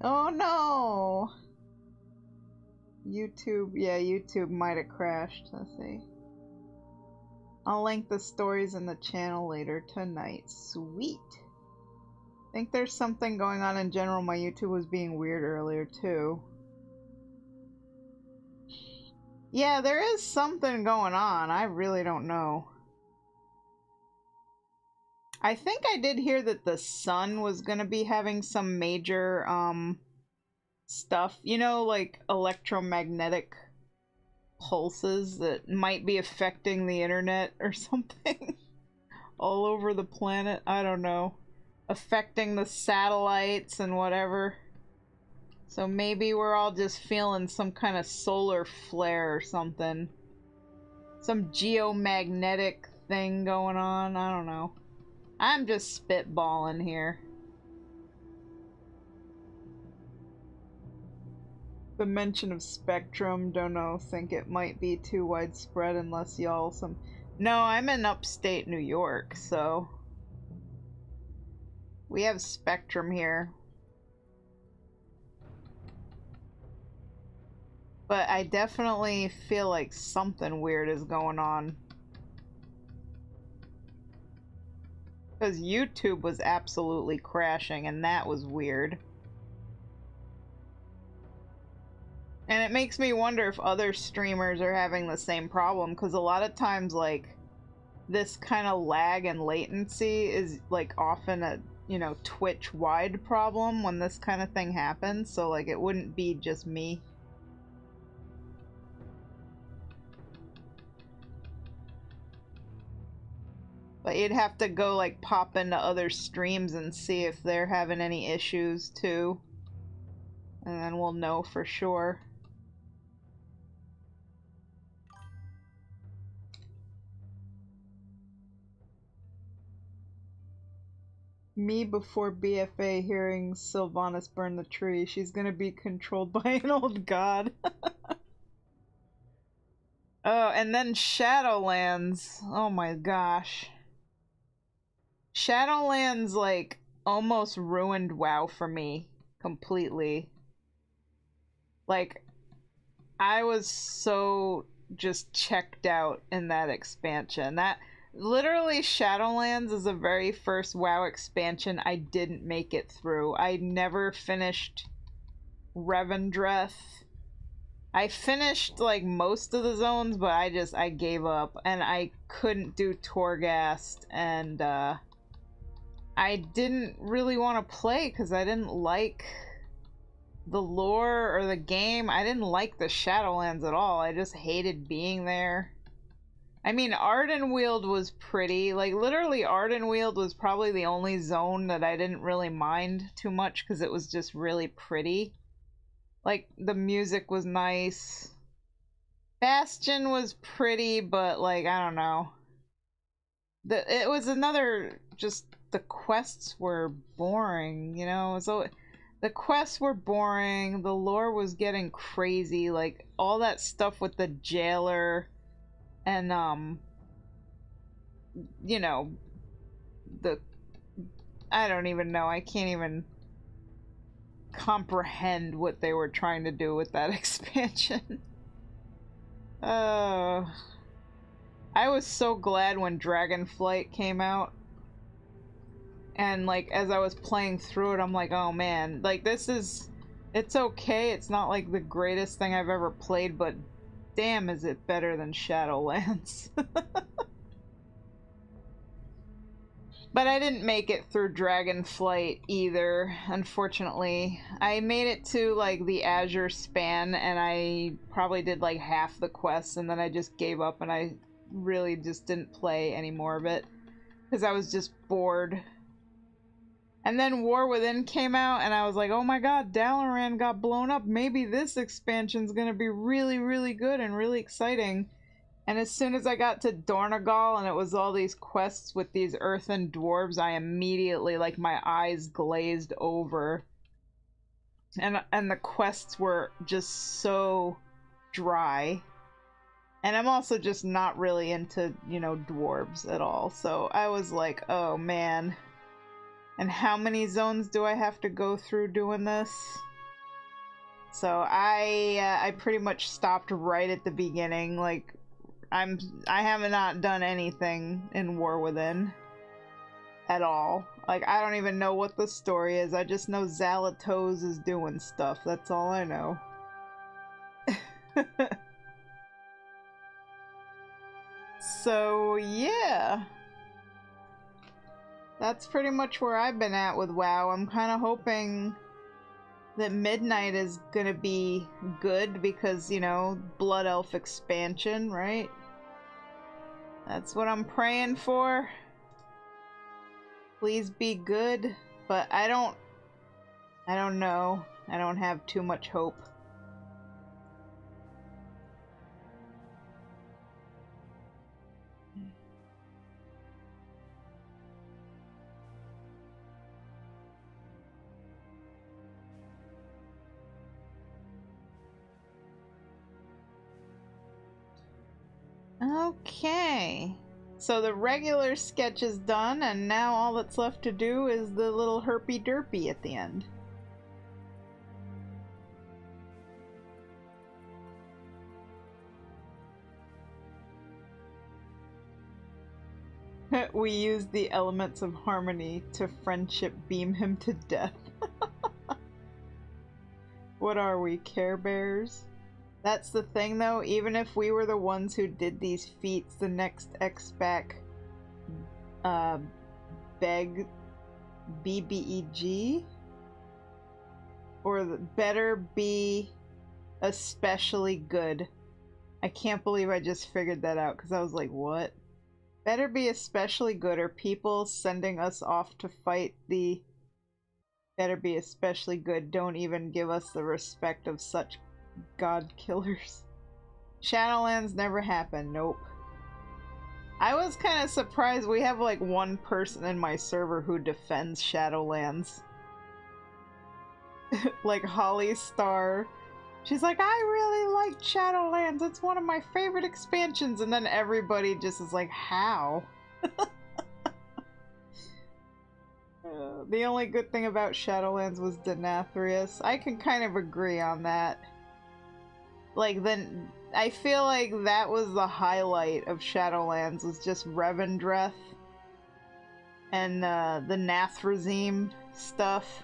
Oh no! YouTube, yeah, YouTube might have crashed. Let's see. I'll link the stories in the channel later tonight. Sweet. I think there's something going on in general. My YouTube was being weird earlier too. Yeah, there is something going on. I really don't know. I think I did hear that the sun was gonna be having some major stuff, you know, like electromagnetic pulses that might be affecting the internet or something all over the planet. I don't know. Affecting the satellites and whatever. So maybe we're all just feeling some kind of solar flare or something. Some geomagnetic thing going on. I don't know. I'm just spitballing here. The mention of Spectrum, don't know, think it might be too widespread unless y'all No, I'm in upstate New York, so we have Spectrum here. But I definitely feel like something weird is going on. Because YouTube was absolutely crashing, and that was weird. And it makes me wonder if other streamers are having the same problem, because a lot of times, like, this kind of lag and latency is, like, often a, you know, Twitch-wide problem when this kind of thing happens, so, like, it wouldn't be just me. But you'd have to go, like, pop into other streams and see if they're having any issues, too. And then we'll know for sure. Me before BFA hearing Sylvanas burn the tree. She's gonna be controlled by an old god. Oh, and then Shadowlands. Oh my gosh. Shadowlands, like, almost ruined WoW for me completely. Like, I was so just checked out in that expansion. That literally Shadowlands is the very first WoW expansion I didn't make it through. I never finished Revendreth. I finished like most of the zones, but I gave up, and I couldn't do Torghast, and I didn't really want to play because I didn't like the lore or the game. I didn't like the Shadowlands at all. I just hated being there. I mean, Ardenweald was pretty. Like, literally, Ardenweald was probably the only zone that I didn't really mind too much because it was just really pretty. Like, the music was nice. Bastion was pretty, but, like, I don't know. It was another, just, the quests were boring, you know? So, the quests were boring, the lore was getting crazy, like, all that stuff with the jailer, and, you know, I don't even know, I can't even comprehend what they were trying to do with that expansion. I was so glad when Dragonflight came out. And, like, as I was playing through it, I'm like, oh man, like, it's okay, it's not, like, the greatest thing I've ever played, but damn is it better than Shadowlands. But I didn't make it through Dragonflight either, unfortunately. I made it to, like, the Azure Span, and I probably did, like, half the quests, and then I just gave up, and I really just didn't play any more of it. Because I was just bored. And then War Within came out, and I was like, oh my god, Dalaran got blown up. Maybe this expansion's gonna be really, really good and really exciting. And as soon as I got to Dornogal and it was all these quests with these earthen dwarves, I immediately, like, my eyes glazed over. And the quests were just so dry. And I'm also just not really into, you know, dwarves at all. So I was like, oh man. And how many zones do I have to go through doing this? So I pretty much stopped right at the beginning. Like, I have not done anything in War Within at all. Like, I don't even know what the story is. I just know Zalatoz is doing stuff. That's all I know. So yeah. That's pretty much where I've been at with WoW. I'm kind of hoping that Midnight is gonna be good because, you know, Blood Elf expansion, right? That's what I'm praying for. Please be good, but I don't know. I don't have too much hope. Okay, so the regular sketch is done, and now all that's left to do is the little herpy derpy at the end. We used the elements of harmony to friendship beam him to death. What are we, Care Bears? That's the thing though, even if we were the ones who did these feats, the next X-Back beg BBEG or better be especially good. I can't believe I just figured that out because I was like, what? Better be especially good, or people sending us off to fight the better be especially good don't even give us the respect of such god killers. Shadowlands never happened. Nope. I was kind of surprised. We have like one person in my server who defends Shadowlands. Like Holly Star. She's like, I really like Shadowlands. It's one of my favorite expansions. And then everybody just is like, how? The only good thing about Shadowlands was Denathrius. I can kind of agree on that. Like, then I feel like that was the highlight of Shadowlands, was just Revendreth and the Nathrazim stuff.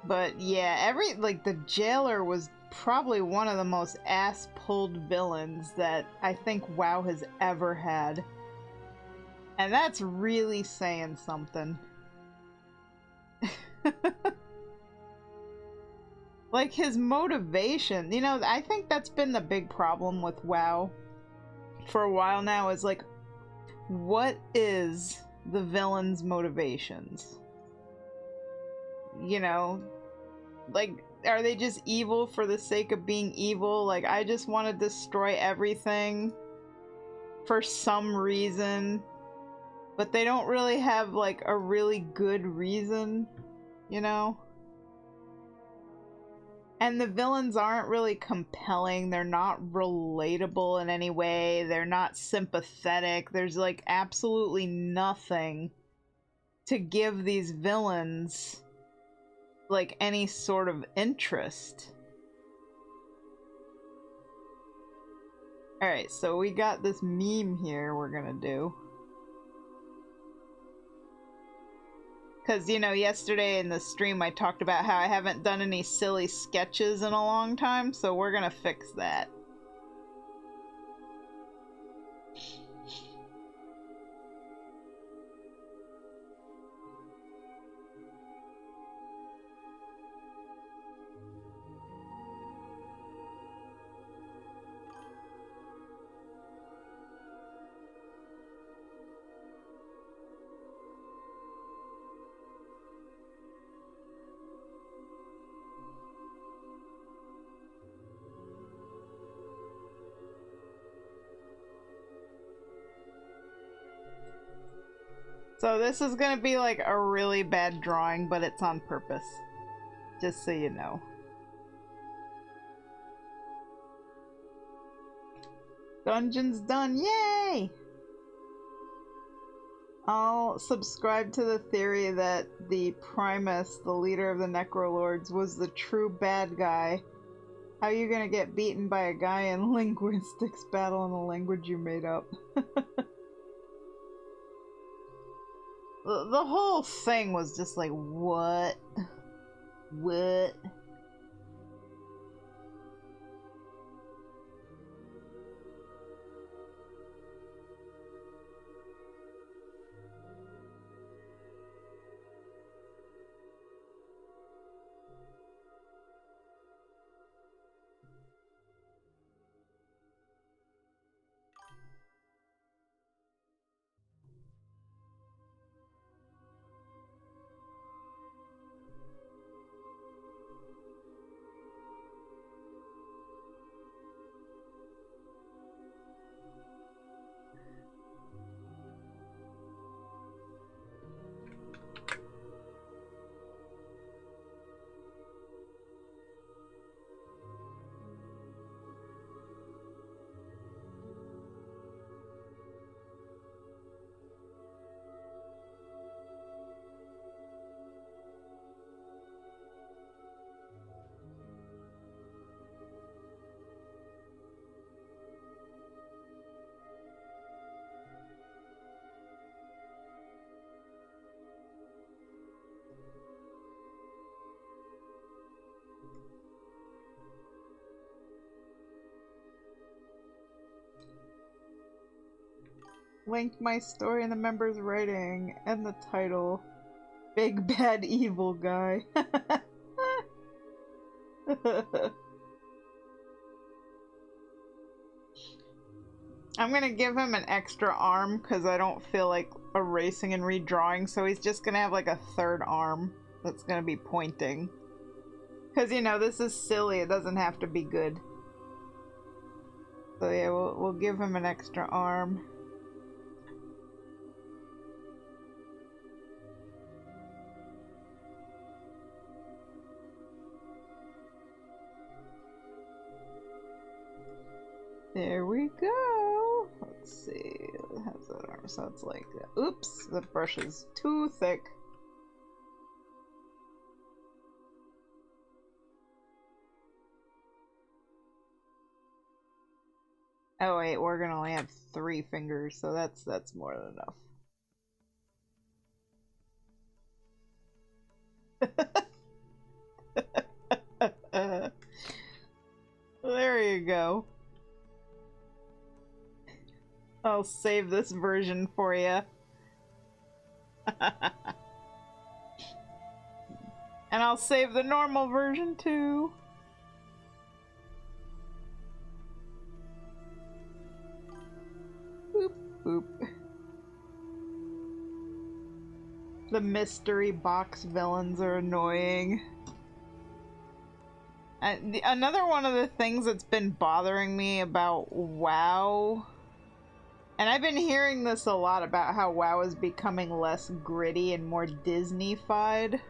But yeah, like the Jailer was probably one of the most ass-pulled villains that I think WoW has ever had. And that's really saying something. Like, his motivation, you know, I think that's been the big problem with WoW for a while now, is like, what is the villain's motivations? You know, like, are they just evil for the sake of being evil? Like, I just want to destroy everything for some reason, but they don't really have, like, a really good reason, you know? And the villains aren't really compelling. They're not relatable in any way. They're not sympathetic. There's, like, absolutely nothing to give these villains, like, any sort of interest. Alright, so we got this meme here we're gonna do. Because, you know, yesterday in the stream I talked about how I haven't done any silly sketches in a long time, so we're gonna fix that. So this is gonna be like a really bad drawing, but it's on purpose. Just so you know. Dungeon's done, yay! I'll subscribe to the theory that the Primus, the leader of the Necrolords, was the true bad guy. How are you gonna get beaten by a guy in linguistics battle in a language you made up? The whole thing was just like, what? What? Link my story in the members' writing and the title. Big bad evil guy. I'm gonna give him an extra arm because I don't feel like erasing and redrawing, so he's just gonna have like a third arm that's gonna be pointing. Because, you know, this is silly, it doesn't have to be good. So yeah, we'll give him an extra arm. There we go. Let's see. How's that arm? So it's like, oops, the brush is too thick. Oh wait, we're gonna only have 3 fingers, so that's more than enough. There you go. I'll save this version for you. And I'll save the normal version too. Boop, boop. The mystery box villains are annoying. Another one of the things that's been bothering me about WoW, and I've been hearing this a lot about how WoW is becoming less gritty and more Disney-fied.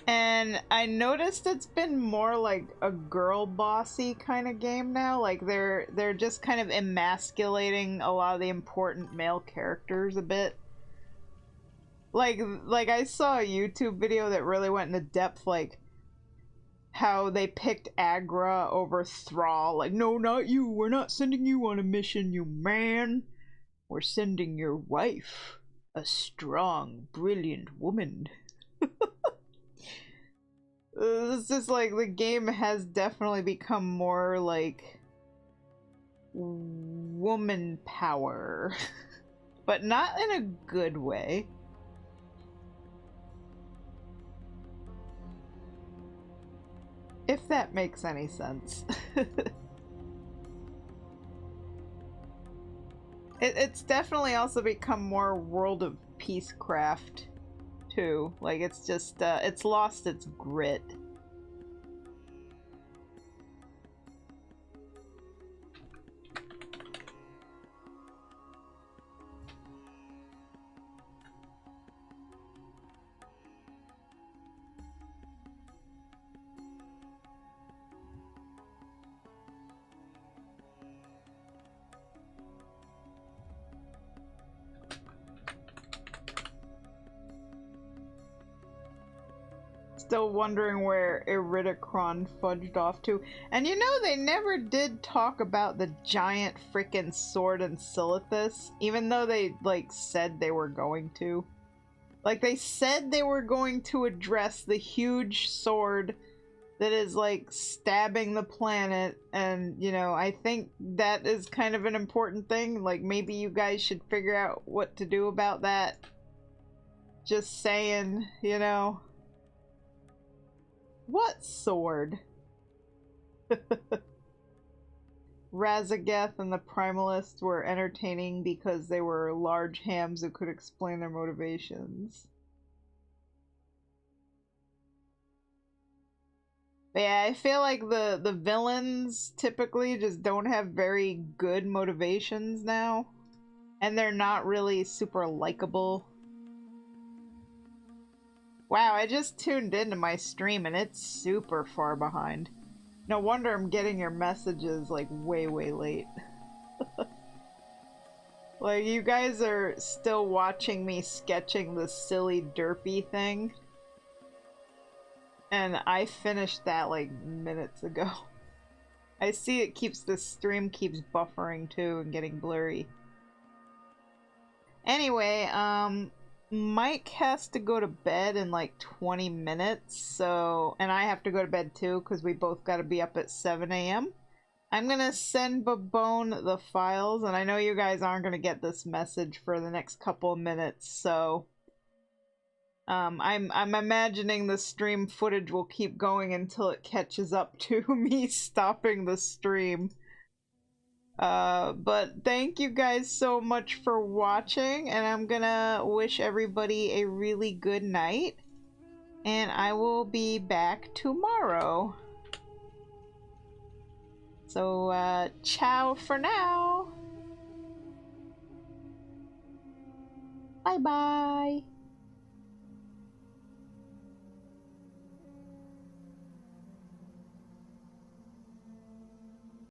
And I noticed it's been more like a girl bossy kind of game now. Like they're just kind of emasculating a lot of the important male characters a bit. Like I saw a YouTube video that really went into depth, like how they picked Agra over Thrall. Like, no, not you. We're not sending you on a mission, you man. We're sending your wife, a strong, brilliant woman. It's just like the game has definitely become more like woman power, but not in a good way. If that makes any sense. It's definitely also become more World of Peacecraft too. Like it's just it's lost its grit. Still wondering where Iridicron fudged off to. And you know, they never did talk about the giant frickin' sword in Silithus, even though they, like, said they were going to. Like, they said they were going to address the huge sword that is, like, stabbing the planet, and, you know, I think that is kind of an important thing. Like, maybe you guys should figure out what to do about that. Just saying, you know. What sword? Razageth and the Primalists were entertaining because they were large hams who could explain their motivations. But yeah, I feel like the villains typically just don't have very good motivations now. And they're not really super likable. Wow, I just tuned into my stream and it's super far behind. No wonder I'm getting your messages like way late. Like, you guys are still watching me sketching this silly derpy thing. And I finished that like minutes ago. I see it keeps, the stream keeps buffering too and getting blurry. Anyway, Mike has to go to bed in like 20 minutes, so, and I have to go to bed too because we both got to be up at 7 a.m. I'm gonna send Babone the files, and I know you guys aren't gonna get this message for the next couple of minutes, so I'm imagining the stream footage will keep going until it catches up to me stopping the stream. But thank you guys so much for watching, and I'm gonna wish everybody a really good night, and I will be back tomorrow. So, ciao for now. Bye-bye.